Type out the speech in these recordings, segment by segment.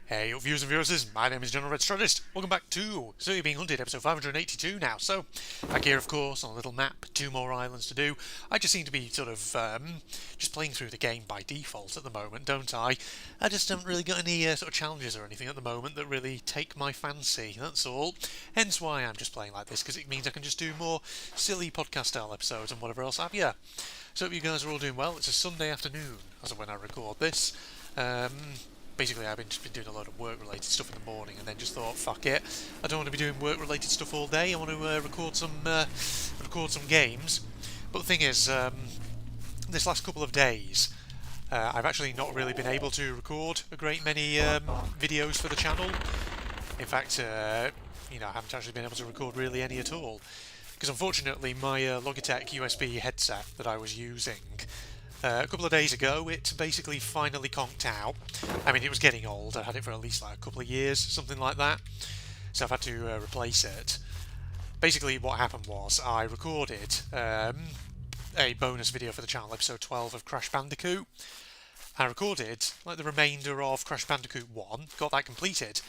Hey viewers and viewers, my name is General Red Strategist. Welcome back to So You're Being Hunted, episode 582 now. So, back here of course on a little map, 2 more islands to do. I just seem to be sort of just playing through the game by default at the moment, don't I? I just haven't really got any sort of challenges or anything at the moment that really take my fancy, that's all. Hence why I'm just playing like this, because it means I can just do more silly podcast style episodes and whatever else I have. Yeah. So hope you guys are all doing well. It's a Sunday afternoon as of when I record this. Basically, I've just been doing a lot of work-related stuff in the morning, and then just thought, fuck it, I don't want to be doing work-related stuff all day. I want to record some games. But the thing is, this last couple of days, I've actually not really been able to record a great many videos for the channel. In fact, I haven't actually been able to record really any at all, because unfortunately, my Logitech USB headset that I was using. A couple of days ago, it basically finally conked out. I mean, it was getting old. I had it for at least like a couple of years, something like that. So I've had to replace it. Basically, what happened was I recorded a bonus video for the channel, episode 12 of Crash Bandicoot. I recorded like the remainder of Crash Bandicoot 1, got that completed,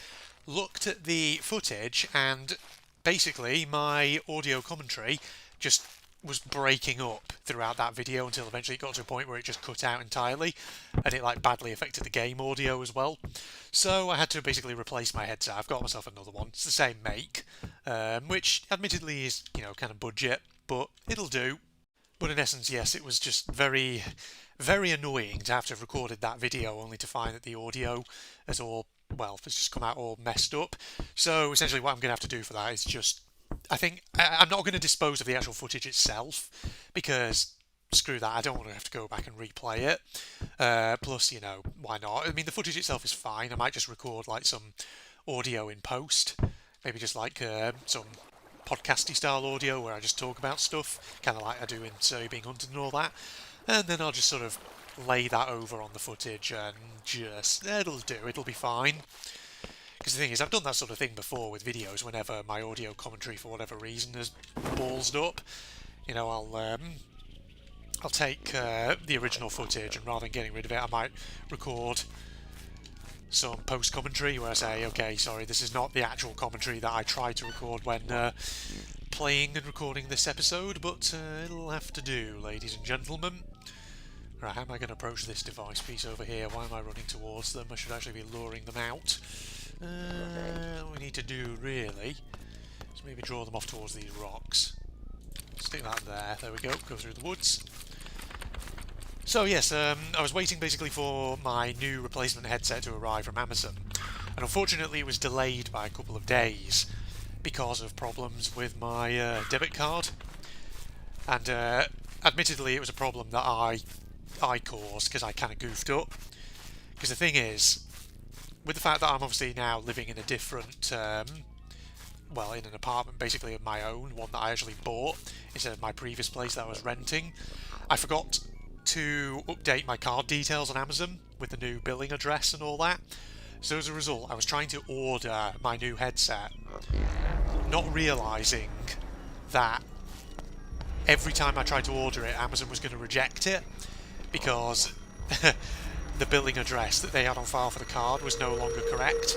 looked at the footage, and basically my audio commentary just was breaking up throughout that video until eventually it got to a point where it just cut out entirely, and it like badly affected the game audio as well. So I had to basically replace my headset. I've got myself another one. It's the same make, which admittedly is kind of budget, but it'll do. But in essence, yes, it was just very, very annoying to have to have recorded that video only to find that the audio has it's just come out all messed up. So essentially what I'm going to have to do for that is just, I think I'm not going to dispose of the actual footage itself, because screw that, I don't want to have to go back and replay it. Plus, why not? I mean, the footage itself is fine. I might just record like some audio in post, maybe just like some podcasty style audio where I just talk about stuff, kind of like I do in So You're Being Hunted and all that. And then I'll just sort of lay that over on the footage and it'll do, it'll be fine. Because the thing is, I've done that sort of thing before with videos whenever my audio commentary, for whatever reason, has ballsed up. I'll take the original footage, and rather than getting rid of it, I might record some post-commentary where I say, okay, sorry, this is not the actual commentary that I tried to record when playing and recording this episode, but it'll have to do, ladies and gentlemen. Right, how am I going to approach this device piece over here? Why am I running towards them? I should actually be luring them out. What we need to do, really, is maybe draw them off towards these rocks. Stick that there we go, go through the woods. So yes, I was waiting basically for my new replacement headset to arrive from Amazon, and unfortunately it was delayed by a couple of days because of problems with my debit card. And admittedly it was a problem that I caused, because I kind of goofed up. Because the thing is, with the fact that I'm obviously now living in a different, in an apartment basically of my own, one that I actually bought instead of my previous place that I was renting, I forgot to update my card details on Amazon with the new billing address and all that. So as a result, I was trying to order my new headset, not realising that every time I tried to order it, Amazon was going to reject it, because the billing address that they had on file for the card was no longer correct.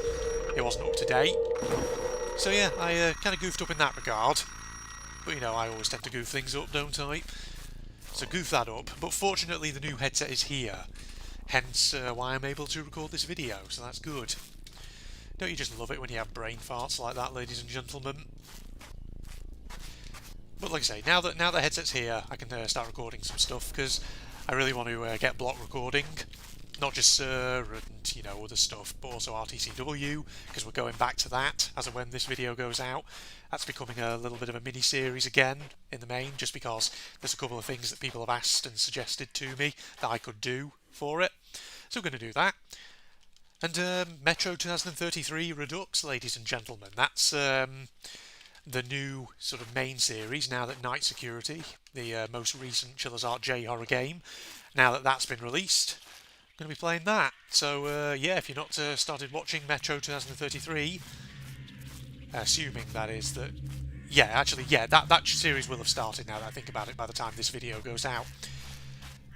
It wasn't up to date. So yeah, I kind of goofed up in that regard. But I always tend to goof things up, don't I? So goof that up. But fortunately the new headset is here. Hence why I'm able to record this video, so that's good. Don't you just love it when you have brain farts like that, ladies and gentlemen? But like I say, now that the headset's here, I can start recording some stuff, because I really want to get block recording. Not just Sir and other stuff, but also RTCW, because we're going back to that as of when this video goes out. That's becoming a little bit of a mini-series again, in the main, just because there's a couple of things that people have asked and suggested to me that I could do for it. So we're going to do that. And Metro 2033 Redux, ladies and gentlemen. That's the new sort of main series, now that Night Security, the most recent Chillers Art J horror game, now that that's been released, I'm going to be playing that. So yeah, if you're not started watching Metro 2033, assuming that is that, that series will have started now that I think about it by the time this video goes out.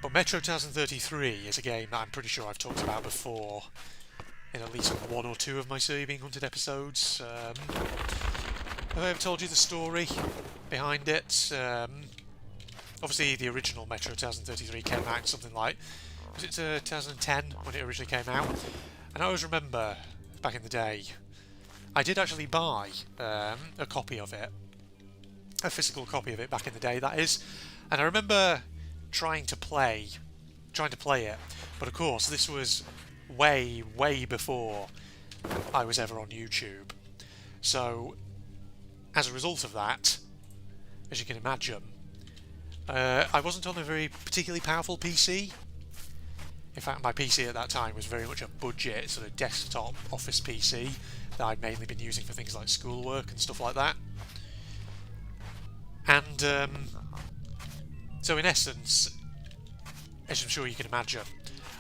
But Metro 2033 is a game that I'm pretty sure I've talked about before. in at least one or two of my So You Being Hunted episodes. Have I ever told you the story behind it? Obviously, the original Metro 2033 came out in something like, was it 2010 when it originally came out? And I always remember, back in the day, I did actually buy a copy of it, a physical copy of it back in the day, that is. And I remember trying to play it, but of course this was way before I was ever on YouTube. So as a result of that, as you can imagine, I wasn't on a very particularly powerful PC. In fact, my PC at that time was very much a budget sort of desktop office PC that I'd mainly been using for things like schoolwork and stuff like that. And so in essence, as I'm sure you can imagine,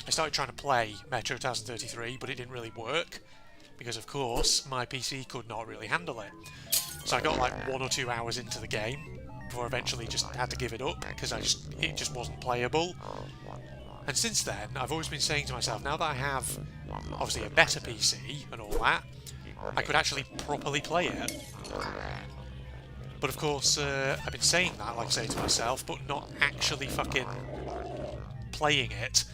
I started trying to play Metro 2033, but it didn't really work because, of course, my PC could not really handle it. So I got like 1 or 2 hours into the game before I eventually just had to give it up because it just wasn't playable. And since then, I've always been saying to myself, now that I have obviously a better PC and all that, I could actually properly play it. But of course, I've been saying that, like I say to myself, but not actually fucking playing it,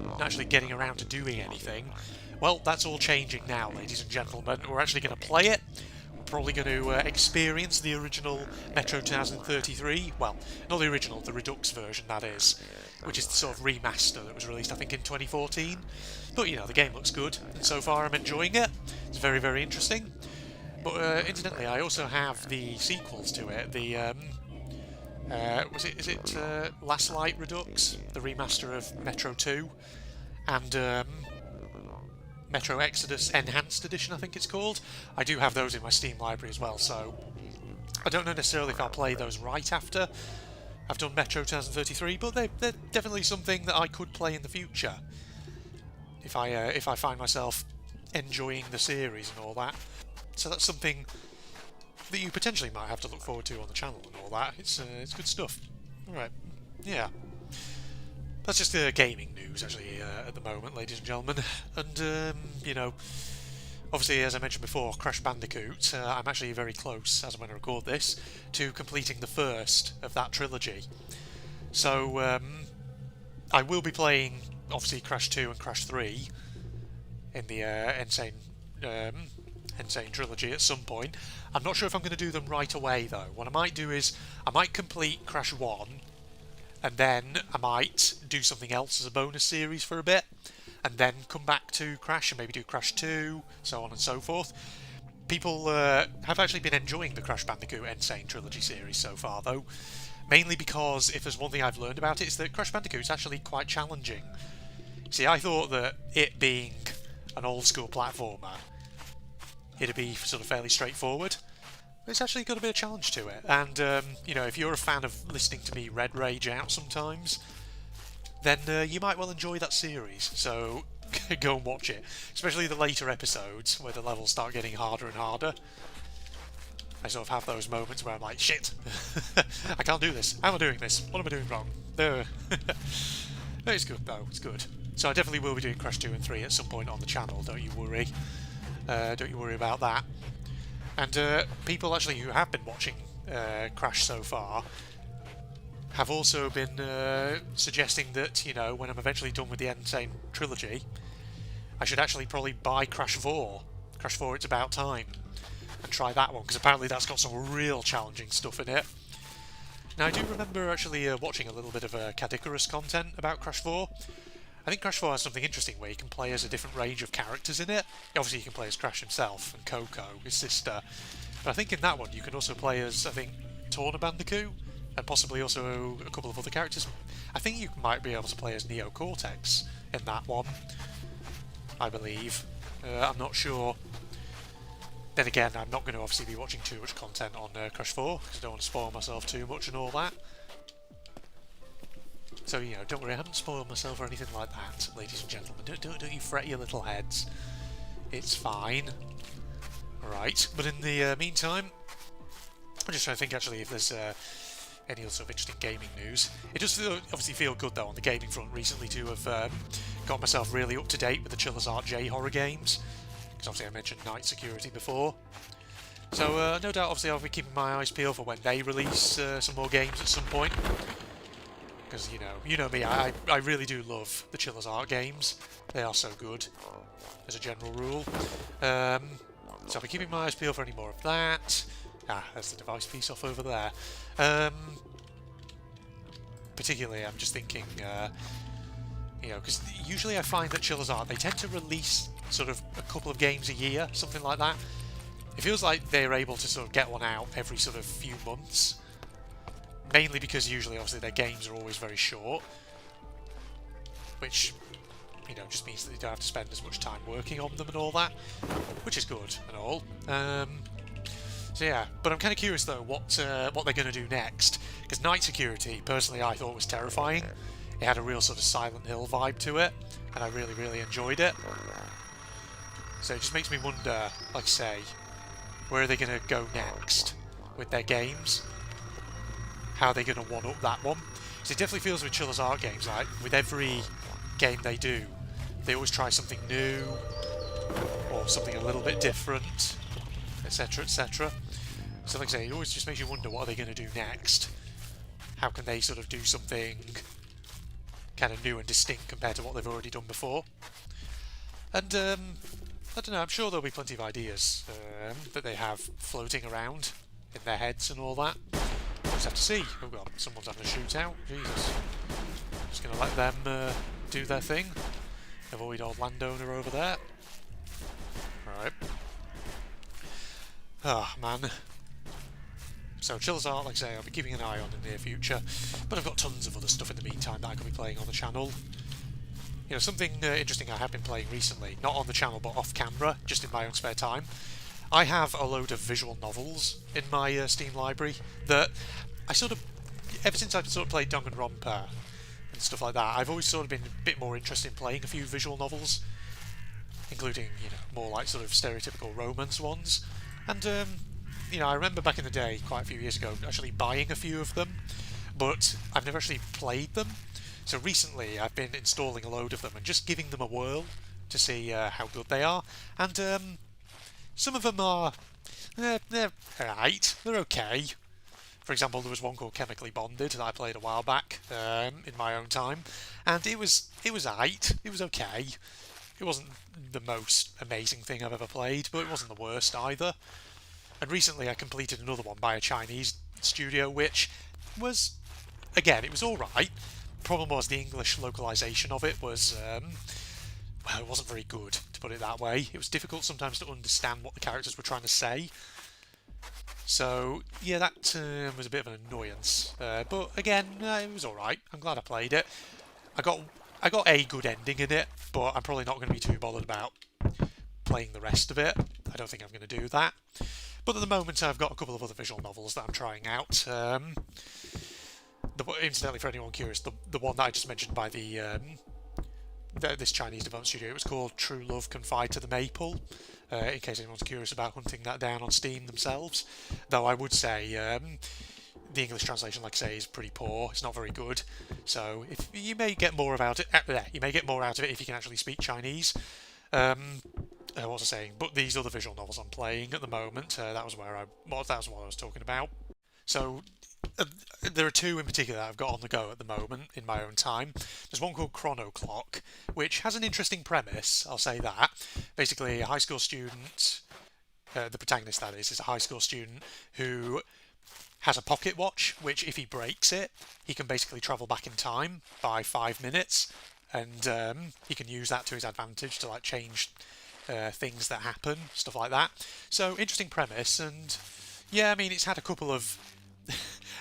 not actually getting around to doing anything. Well, that's all changing now, ladies and gentlemen. We're actually going to play it. We're probably going to experience the original Metro 2033. Well, not the original, the Redux version, that is, which is the sort of remaster that was released, I think, in 2014. But, you know, the game looks good, and so far I'm enjoying it. It's very interesting. But, incidentally, I also have the sequels to it. The, is it Last Light Redux? The remaster of Metro 2. And, Metro Exodus Enhanced Edition, I think it's called. I do have those in my Steam library as well, so I don't know necessarily if I'll play those right after I've done Metro 2033, but they're definitely something that I could play in the future if I find myself enjoying the series and all that. So that's something that you potentially might have to look forward to on the channel and all that. It's good stuff. Alright, yeah. That's just gaming news, actually, at the moment, ladies and gentlemen. And, you know, obviously, as I mentioned before, Crash Bandicoot, I'm actually very close, as I'm going to record this, to completing the first of that trilogy. So, I will be playing, obviously, Crash 2 and Crash 3 in the Insane trilogy at some point. I'm not sure if I'm going to do them right away, though. What I might do is, I might complete Crash 1, and then I might do something else as a bonus series for a bit, and then come back to Crash and maybe do Crash 2, so on and so forth. People have actually been enjoying the Crash Bandicoot Insane Trilogy series so far, though, mainly because if there's one thing I've learned about it, it's that Crash Bandicoot's actually quite challenging. See, I thought that it being an old-school platformer, it'd be sort of fairly straightforward. It's actually got a bit of challenge to it, and you know, if you're a fan of listening to me red rage out sometimes, then you might well enjoy that series, so go and watch it, especially the later episodes where the levels start getting harder and harder. I sort of have those moments where I'm like, shit, I can't do this, how am I doing this, what am I doing wrong? It's good though, it's good. So I definitely will be doing Crash 2 and 3 at some point on the channel, don't you worry. Don't you worry about that. And people actually who have been watching Crash so far have also been suggesting that, you know, when I'm eventually done with the Insane Trilogy, I should actually probably buy Crash 4. Crash 4 It's About Time. And try that one, because apparently that's got some real challenging stuff in it. Now, I do remember actually watching a little bit of Cadicarus content about Crash 4. I think Crash 4 has something interesting where you can play as a different range of characters in it. Obviously you can play as Crash himself and Coco, his sister. But I think in that one you can also play as, I think, Torna Bandicoot, and possibly also a couple of other characters. I think you might be able to play as Neo Cortex in that one, I believe. I'm not sure. Then again, I'm not going to obviously be watching too much content on Crash 4, because I don't want to spoil myself too much and all that. So, you know, don't worry, I haven't spoiled myself or anything like that, ladies and gentlemen. Don't you fret your little heads. It's fine. Alright, but in the meantime, I'm just trying to think actually if there's any other sort of interesting gaming news. It does obviously feel good though on the gaming front recently to have got myself really up to date with the Charizard J horror games, because obviously I mentioned Night Security before. So no doubt, obviously, I'll be keeping my eyes peeled for when they release some more games at some point. Because you know me, I really do love the Charizard games. They are so good, as a general rule. So I'll be keeping my eyes peeled for any more of that. Ah, there's the device piece off over there. Particularly, I'm just thinking, you know, because usually I find that Charizard, they tend to release sort of a couple of games a year, something like that. It feels like they're able to sort of get one out every sort of few months. Mainly because usually, obviously, their games are always very short. Which, you know, just means that you don't have to spend as much time working on them and all that. Which is good and all. So yeah, but I'm kind of curious though what they're going to do next. Because Night Security, personally, I thought was terrifying. It had a real sort of Silent Hill vibe to it. And I really, really enjoyed it. So it just makes me wonder, like I say, where are they going to go next with their games? How are they going to one-up that one? Because it definitely feels with Charizard games, like, with every game they do, they always try something new, or something a little bit different, etc, etc. So like I say, it always just makes you wonder, what are they going to do next? How can they sort of do something kind of new and distinct compared to what they've already done before? And, I don't know, I'm sure there'll be plenty of ideas that they have floating around in their heads and all that. We'll just have to see. Oh god, someone's having a shootout. Jesus. Just going to let them do their thing. Avoid old landowner over there. Alright. Ah, man. So Charizard, like I say, I'll be keeping an eye on in the near future. But I've got tons of other stuff in the meantime that I could be playing on the channel. You know, something interesting I have been playing recently, not on the channel but off camera, just in my own spare time. I have a load of visual novels in my Steam library that I sort of, ever since I've sort of played Danganronpa and stuff like that, I've always sort of been a bit more interested in playing a few visual novels, including, you know, more like sort of stereotypical romance ones. And, you know, I remember back in the day, quite a few years ago, actually buying a few of them, but I've never actually played them. So recently I've been installing a load of them and just giving them a whirl to see how good they are. And some of them are, they're alright, they're okay. For example, there was one called Chemically Bonded that I played a while back in my own time, and it was alright, it was okay. It wasn't the most amazing thing I've ever played, but it wasn't the worst either. And recently I completed another one by a Chinese studio, which was, again, it was alright. Problem was the English localization of it was, well, it wasn't very good, to put it that way. It was difficult sometimes to understand what the characters were trying to say. So, yeah, that was a bit of an annoyance. But again, it was alright. I'm glad I played it. I got a good ending in it, but I'm probably not going to be too bothered about playing the rest of it. I don't think I'm going to do that. But at the moment, I've got a couple of other visual novels that I'm trying out. Incidentally, for anyone curious, the one that I just mentioned by this Chinese development studio, it was called True Love Confide to the Maple, in case anyone's curious about hunting that down on Steam themselves. Though I would say the English translation, like I say, is pretty poor. It's not very good. So if you may get more about it, you may get more out of it if you can actually speak Chinese. What was I saying? But these other visual novels I'm playing at the moment, that was what I was talking about. So there are two in particular that I've got on the go at the moment in my own time. There's one called Chrono Clock, which has an interesting premise, I'll say that. Basically, a high school student, the protagonist that is a high school student who has a pocket watch, which if he breaks it, he can basically travel back in time by 5 minutes, and he can use that to his advantage to like change things that happen, stuff like that. So, interesting premise, and yeah, I mean, it's had a couple of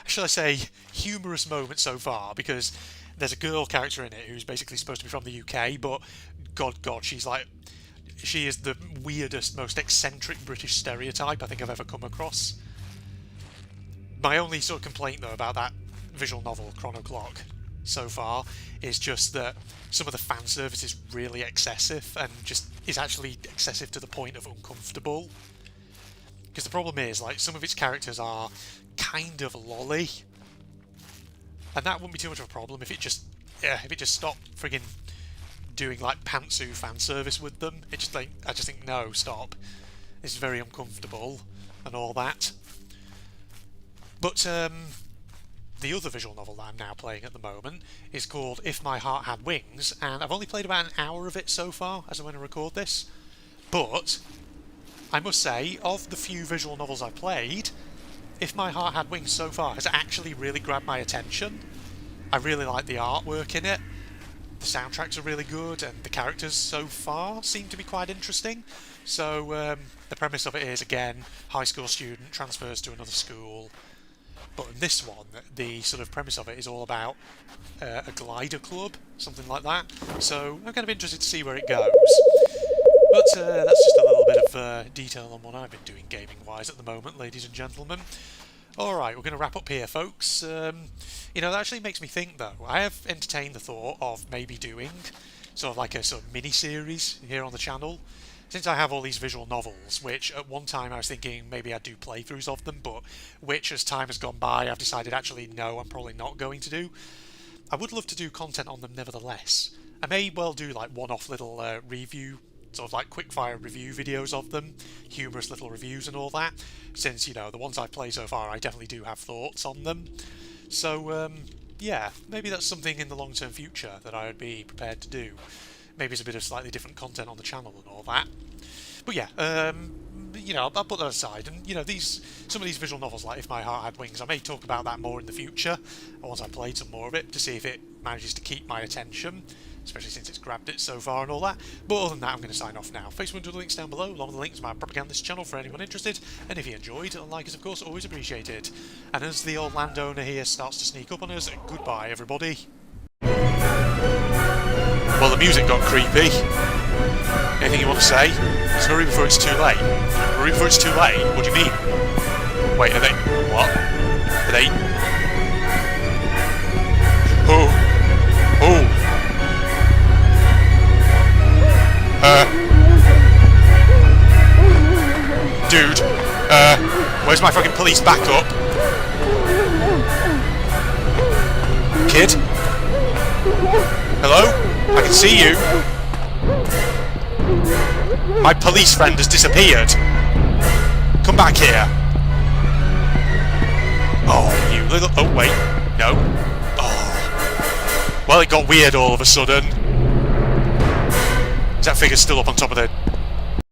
shall I say, humorous moment so far, because there's a girl character in it who's basically supposed to be from the UK, but God, she is the weirdest, most eccentric British stereotype I think I've ever come across. My only sort of complaint, though, about that visual novel, Chrono Clock, so far, is just that some of the fan service is really excessive, and just is actually excessive to the point of uncomfortable. Because the problem is, like, some of its characters are kind of lolly, and that wouldn't be too much of a problem if it just stopped friggin' doing like pantsu fan service with them. It just like I just think no, stop. It's very uncomfortable and all that. But the other visual novel that I'm now playing at the moment is called If My Heart Had Wings, and I've only played about an hour of it so far as I want to record this. But I must say, of the few visual novels I've played, If My Heart Had Wings so far has actually really grabbed my attention. I really like the artwork in it. The soundtracks are really good, and the characters so far seem to be quite interesting. So the premise of it is, again, high school student transfers to another school. But in this one, the sort of premise of it is all about a glider club, something like that. So I'm kind of interested to see where it goes. But that's just a little bit of detail on what I've been doing gaming-wise at the moment, ladies and gentlemen. Alright, we're going to wrap up here, folks. You know, that actually makes me think, though. I have entertained the thought of maybe doing sort of like a sort of mini-series here on the channel. Since I have all these visual novels, which at one time I was thinking maybe I'd do playthroughs of them, but which as time has gone by I've decided actually no, I'm probably not going to do. I would love to do content on them nevertheless. I may well do like one-off little review, sort of like quick-fire review videos of them, humorous little reviews and all that, since, you know, the ones I've played so far I definitely do have thoughts on them. So, yeah, maybe that's something in the long-term future that I would be prepared to do. Maybe it's a bit of slightly different content on the channel and all that. But yeah, you know, I'll put that aside. And, you know, some of these visual novels, like If My Heart Had Wings, I may talk about that more in the future, once I've played some more of it, to see if it manages to keep my attention, especially since it's grabbed it so far and all that. But other than that, I'm going to sign off now. Facebook to the links down below, along with the links to my propagandist channel for anyone interested. And if you enjoyed, a like is of course always appreciated. And as the old landowner here starts to sneak up on us, goodbye everybody. Well, the music got creepy. Anything you want to say? Let's hurry before it's too late. Hurry before it's too late? What do you mean? Wait, are they... What? Are they... Oh. Oh. Dude. Where's my fucking police backup? Kid? Hello? I can see you. My police friend has disappeared. Come back here. Oh, you little... Oh, wait. No. Oh. Well, it got weird all of a sudden. Is that figure still up on top of the